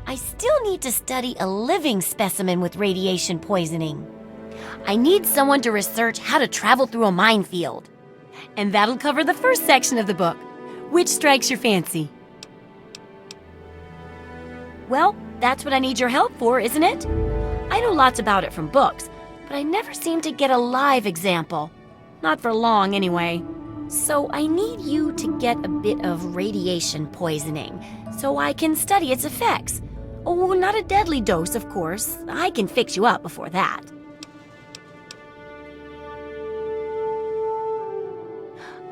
I still need to study a living specimen with radiation poisoning. I need someone to research how to travel through a minefield. And that'll cover the first section of the book. Which strikes your fancy? Well, that's what I need your help for, isn't it? I know lots about it from books, but I never seem to get a live example. Not for long, anyway. So I need you to get a bit of radiation poisoning so I can study its effects. Oh, not a deadly dose, of course. I can fix you up before that.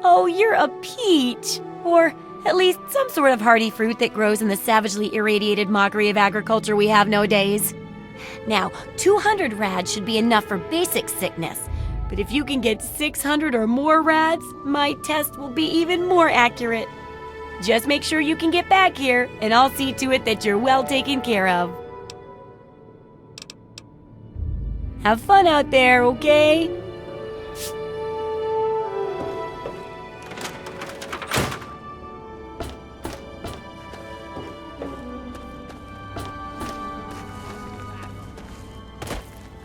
Oh, you're a peach! Or at least some sort of hardy fruit that grows in the savagely irradiated mockery of agriculture we have nowadays. Now, 200 rads should be enough for basic sickness. But if you can get 600 or more rads, my test will be even more accurate. Just make sure you can get back here, and I'll see to it that you're well taken care of. Have fun out there, okay?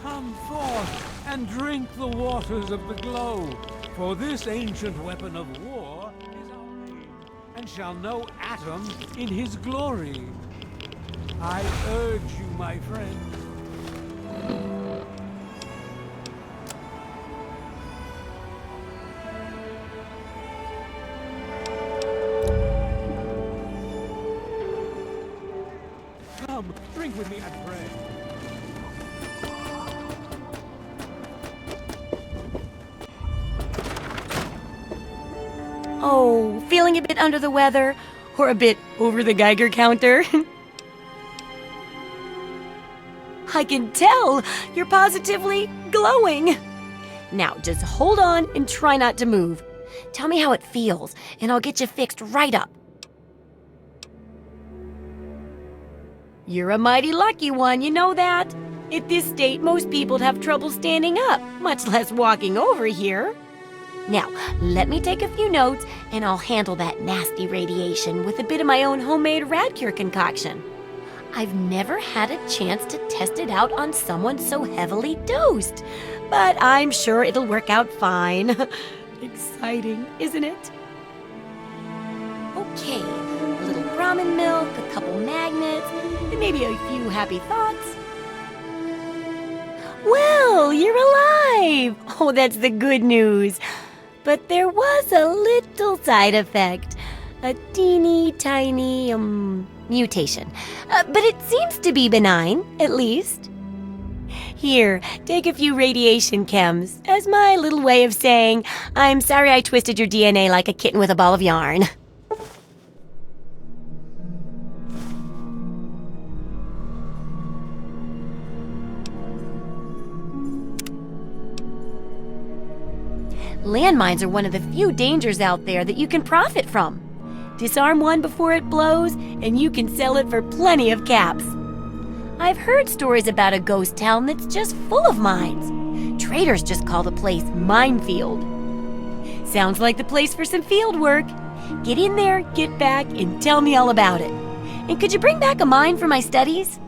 Come forth and drink the waters of the globe, for this ancient weapon of war is our aid, and shall know Atom in his glory. I urge you, my friend. Come, drink with me and pray. Oh, feeling a bit under the weather? Or a bit over the Geiger counter? I can tell! You're positively glowing! Now, just hold on and try not to move. Tell me how it feels, and I'll get you fixed right up. You're a mighty lucky one, you know that? At this state, most people'd have trouble standing up, much less walking over here. Now, let me take a few notes, and I'll handle that nasty radiation with a bit of my own homemade rad cure concoction. I've never had a chance to test it out on someone so heavily dosed, but I'm sure it'll work out fine. Exciting, isn't it? Okay, a little Brahmin milk, a couple magnets, and maybe a few happy thoughts. Well, you're alive! Oh, that's the good news. But there was a little side effect, a teeny tiny mutation. But it seems to be benign, at least. Here, take a few radiation chems as my little way of saying, I'm sorry I twisted your DNA like a kitten with a ball of yarn. Landmines are one of the few dangers out there that you can profit from. Disarm one before it blows, and you can sell it for plenty of caps. I've heard stories about a ghost town that's just full of mines. Traders just call the place Minefield. Sounds like the place for some field work. Get in there, get back, and tell me all about it. And could you bring back a mine for my studies?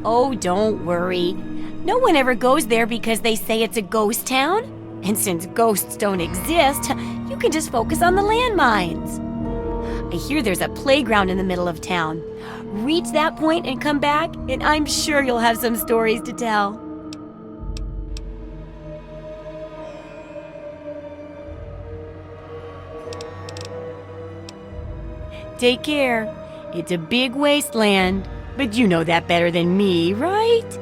Oh, don't worry. No one ever goes there because they say it's a ghost town. And since ghosts don't exist, you can just focus on the landmines. I hear there's a playground in the middle of town. Reach that point and come back, and I'm sure you'll have some stories to tell. Take care. It's a big wasteland, but you know that better than me, right?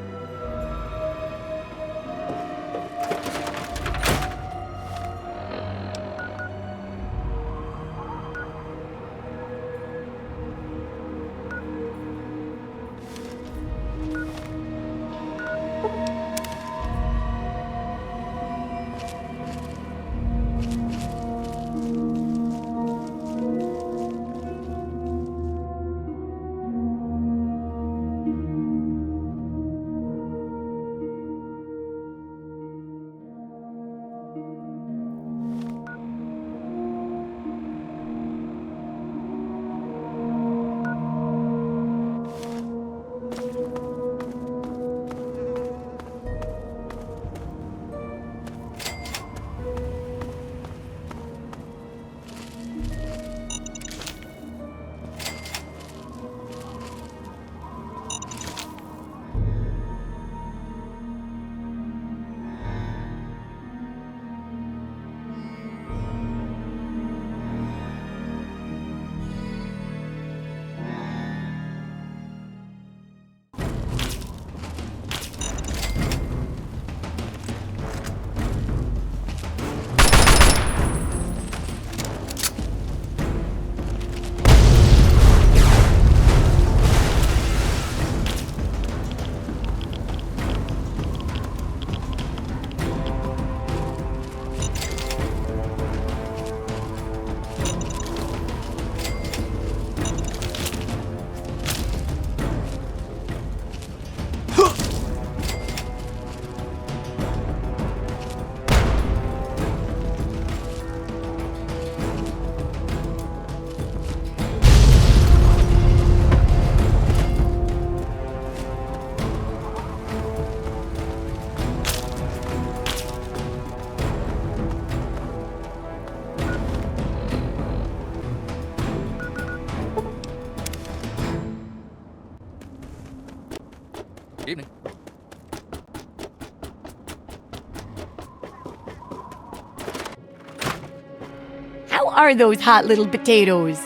How are those hot little potatoes?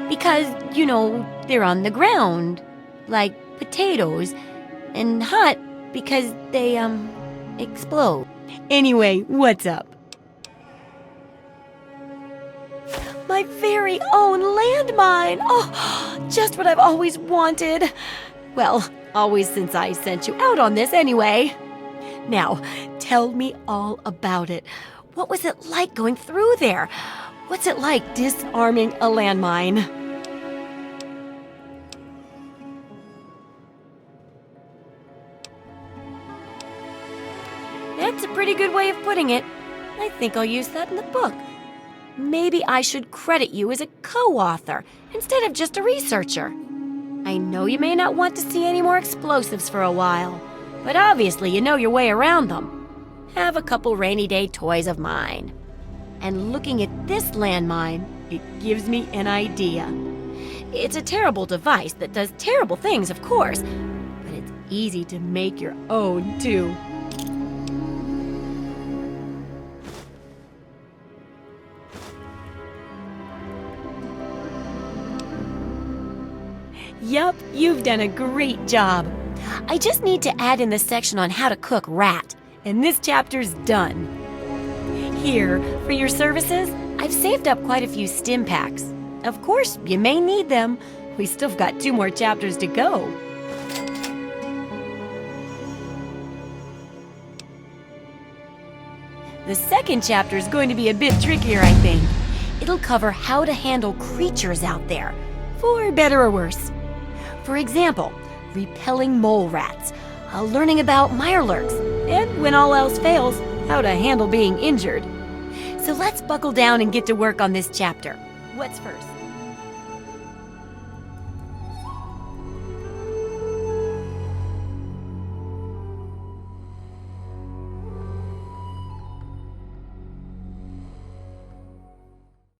Because, they're on the ground, like potatoes, and hot because they, explode. Anyway, what's up? My very own landmine! Oh, just what I've always wanted. Well, always since I sent you out on this anyway. Now, tell me all about it. What was it like going through there? What's it like disarming a landmine? That's a pretty good way of putting it. I think I'll use that in the book. Maybe I should credit you as a co-author instead of just a researcher. I know you may not want to see any more explosives for a while, but obviously you know your way around them. Have a couple rainy day toys of mine. And looking at this landmine, it gives me an idea. It's a terrible device that does terrible things, of course, but it's easy to make your own, too. Yup, you've done a great job. I just need to add in the section on how to cook rat, and this chapter's done. Here, for your services, I've saved up quite a few stim packs. Of course, you may need them. We still got 2 more chapters to go. The second chapter is going to be a bit trickier, I think. It'll cover how to handle creatures out there, for better or worse. For example, repelling mole rats, learning about mirelurks, and when all else fails, how to handle being injured. So let's buckle down and get to work on this chapter. What's first?